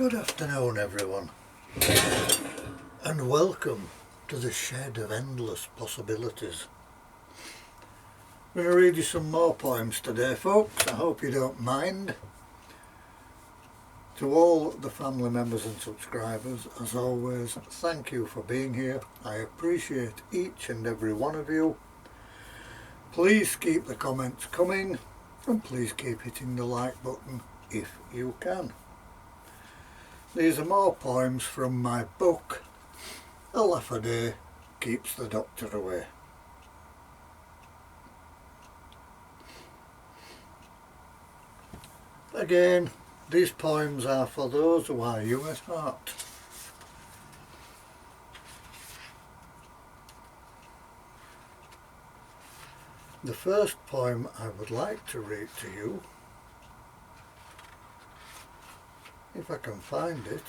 Good afternoon everyone, and welcome to the shed of endless possibilities. I'm going to read you some more poems today, folks. I hope you don't mind. To all the family members and subscribers, as always, thank you for being here. I appreciate each and every one of you. Please keep the comments coming, and please keep hitting the like button if you can. These are more poems from my book, A Laugh a Day Keeps the Doctor Away. Again, these poems are for those who are young at heart. The first poem I would like to read to you, if I can find it,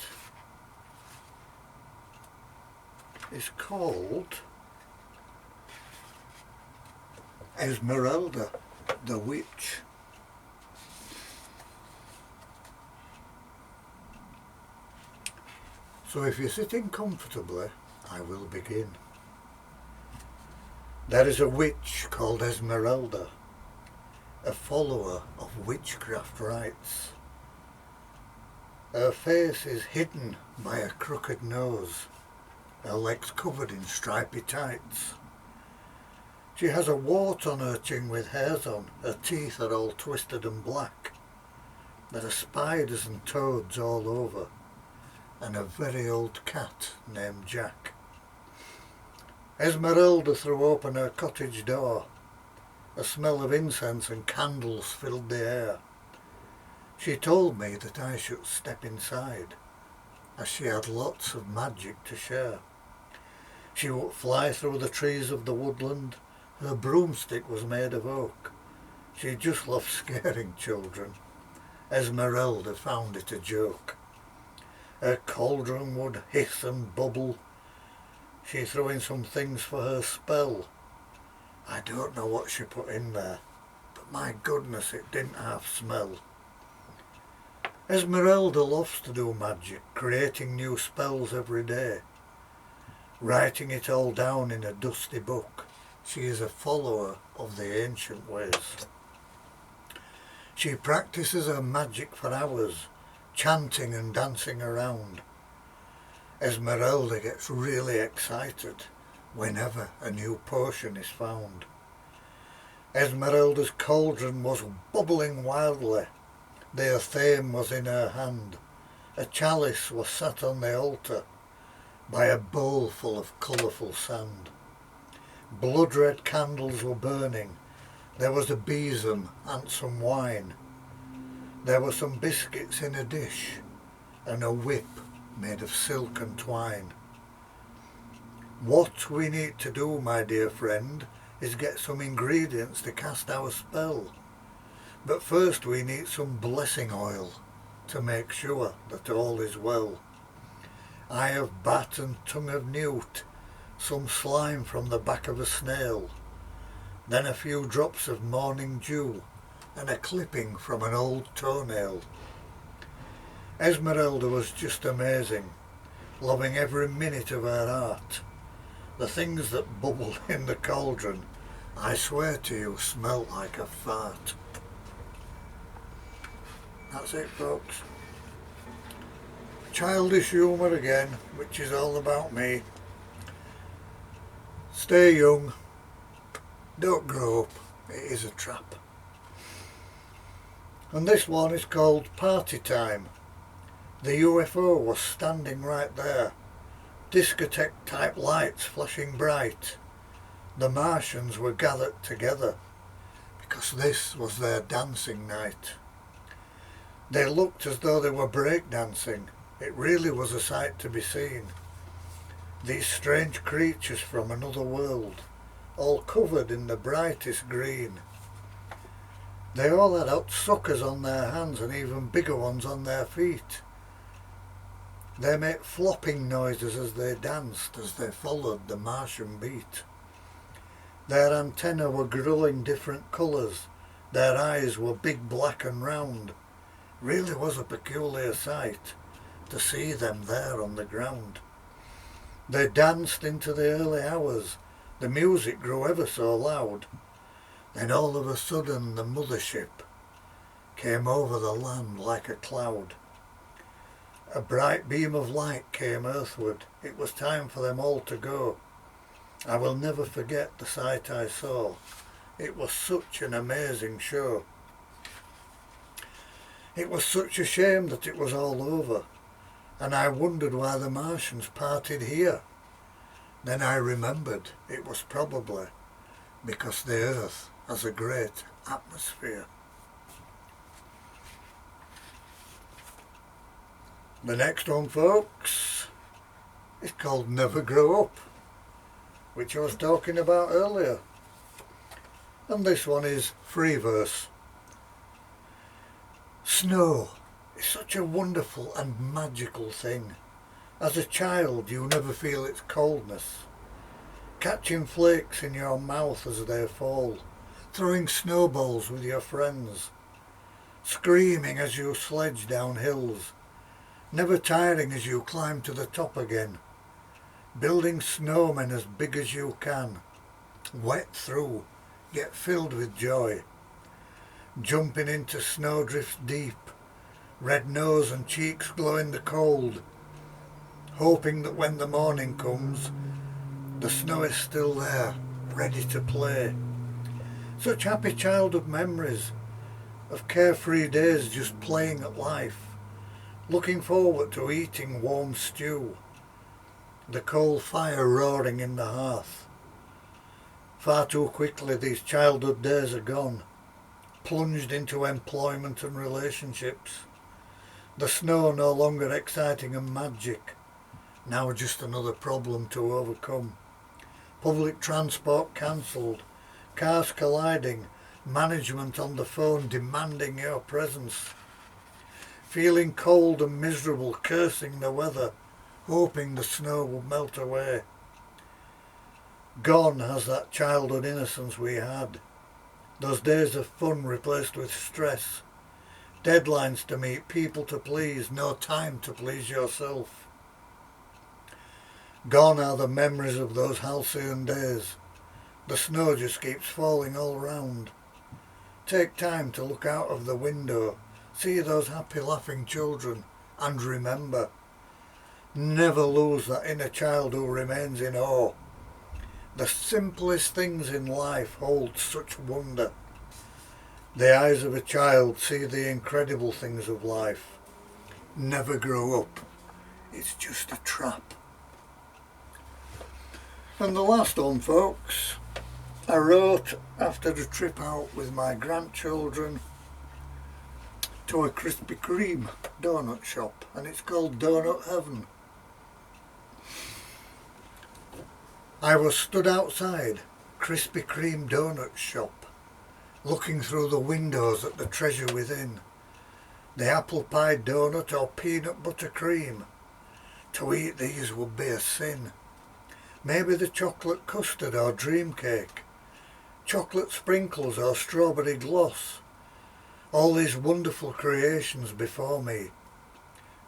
is called Esmeralda the Witch. So if you're sitting comfortably, I will begin. There is a witch called Esmeralda, a follower of witchcraft rites. Her face is hidden by a crooked nose, her legs covered in stripy tights. She has a wart on her chin with hairs on, her teeth are all twisted and black. There are spiders and toads all over, and a very old cat named Jack. Esmeralda threw open her cottage door. A smell of incense and candles filled the air. She told me that I should step inside, as she had lots of magic to share. She would fly through the trees of the woodland. Her broomstick was made of oak. She just loved scaring children. Esmeralda found it a joke. Her cauldron would hiss and bubble. She threw in some things for her spell. I don't know what she put in there, but my goodness, it didn't half smell. Esmeralda loves to do magic, creating new spells every day. Writing it all down in a dusty book, she is a follower of the ancient ways. She practices her magic for hours, chanting and dancing around. Esmeralda gets really excited whenever a new potion is found. Esmeralda's cauldron was bubbling wildly. Their theme was in her hand. A chalice was sat on the altar by a bowl full of colourful sand. Blood-red candles were burning. There was a besom and some wine. There were some biscuits in a dish and a whip made of silk and twine. What we need to do, my dear friend, is get some ingredients to cast our spell. But first we need some blessing oil to make sure that all is well. Eye of bat and tongue of newt, some slime from the back of a snail, then a few drops of morning dew, and a clipping from an old toenail. Esmeralda was just amazing, loving every minute of her art. The things that bubble in the cauldron, I swear to you, smell like a fart. That's it, folks. Childish humour again, which is all about me. Stay young. Don't grow up. It is a trap. And this one is called Party Time. The UFO was standing right there. Discotheque type lights flashing bright. The Martians were gathered together because this was their dancing night. They looked as though they were breakdancing. It really was a sight to be seen. These strange creatures from another world, all covered in the brightest green. They all had hot suckers on their hands and even bigger ones on their feet. They made flopping noises as they danced, as they followed the Martian beat. Their antennae were glowing different colours. Their eyes were big, black and round. Really was a peculiar sight to see them there on the ground. They danced into the early hours, the music grew ever so loud. Then all of a sudden the mothership came over the land like a cloud. A bright beam of light came earthward, it was time for them all to go. I will never forget the sight I saw, it was such an amazing show. It was such a shame that it was all over, and I wondered why the Martians parted here. Then I remembered it was probably because the Earth has a great atmosphere. The next one, folks, is called Never Grow Up, which I was talking about earlier. And this one is free verse. Snow is such a wonderful and magical thing. As a child you never feel its coldness. Catching flakes in your mouth as they fall, throwing snowballs with your friends, screaming as you sledge down hills, never tiring as you climb to the top again, building snowmen as big as you can, wet through, yet filled with joy, jumping into snowdrifts deep, red nose and cheeks glow in the cold, hoping that when the morning comes, the snow is still there, ready to play. Such happy childhood memories of carefree days just playing at life, looking forward to eating warm stew, the coal fire roaring in the hearth. Far too quickly these childhood days are gone, plunged into employment and relationships. The snow no longer exciting and magic, now just another problem to overcome. Public transport cancelled, cars colliding, management on the phone demanding your presence. Feeling cold and miserable, cursing the weather, hoping the snow would melt away. Gone has that childhood innocence we had, those days of fun replaced with stress, deadlines to meet, people to please, no time to please yourself. Gone are the memories of those halcyon days, the snow just keeps falling all round. Take time to look out of the window, see those happy laughing children, and remember, never lose that inner child who remains in awe. The simplest things in life hold such wonder. The eyes of a child see the incredible things of life. Never grow up, it's just a trap. And the last one, folks, I wrote after the trip out with my grandchildren to a Krispy Kreme donut shop, and it's called Doughnut Heaven. I was stood outside Krispy Kreme donut shop, looking through the windows at the treasure within. The apple pie donut or peanut butter cream. To eat these would be a sin. Maybe the chocolate custard or dream cake, chocolate sprinkles or strawberry gloss. All these wonderful creations before me,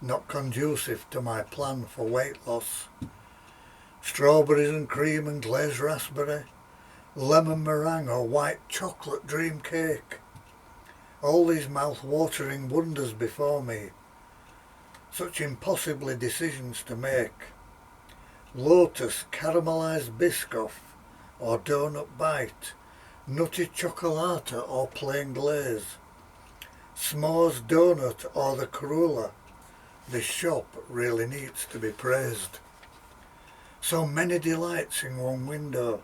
not conducive to my plan for weight loss. Strawberries and cream and glazed raspberry, lemon meringue or white chocolate dream cake. All these mouth-watering wonders before me, such impossibly decisions to make. Lotus caramelised biscoff or donut bite, nutty chocolata or plain glaze, s'mores donut or the cruller. This shop really needs to be praised. So many delights in one window,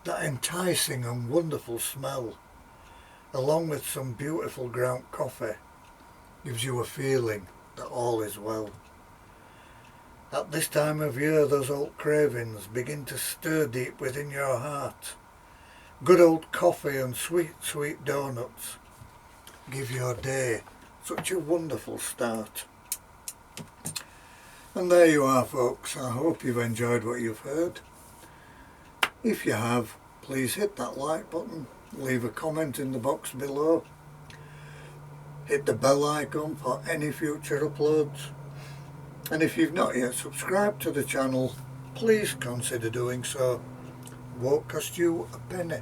that enticing and wonderful smell, along with some beautiful ground coffee, gives you a feeling that all is well. At this time of year those old cravings begin to stir deep within your heart. Good old coffee and sweet, sweet donuts give your day such a wonderful start. And there you are, folks. I hope you've enjoyed what you've heard. If you have, please hit that like button, leave a comment in the box below, hit the bell icon for any future uploads. And if you've not yet subscribed to the channel, please consider doing so. Won't cost you a penny.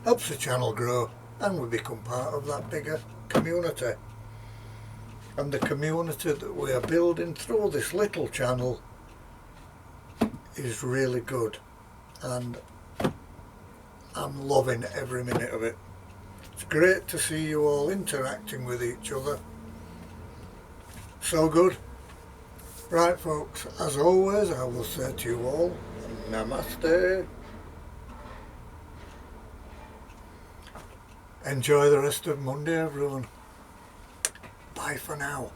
Helps the channel grow and we become part of that bigger community. And the community that we are building through this little channel is really good, and I'm loving every minute of it. It's great to see you all interacting with each other. So good. Right folks, as always I will say to you all, Namaste. Enjoy the rest of Monday everyone. Bye for now.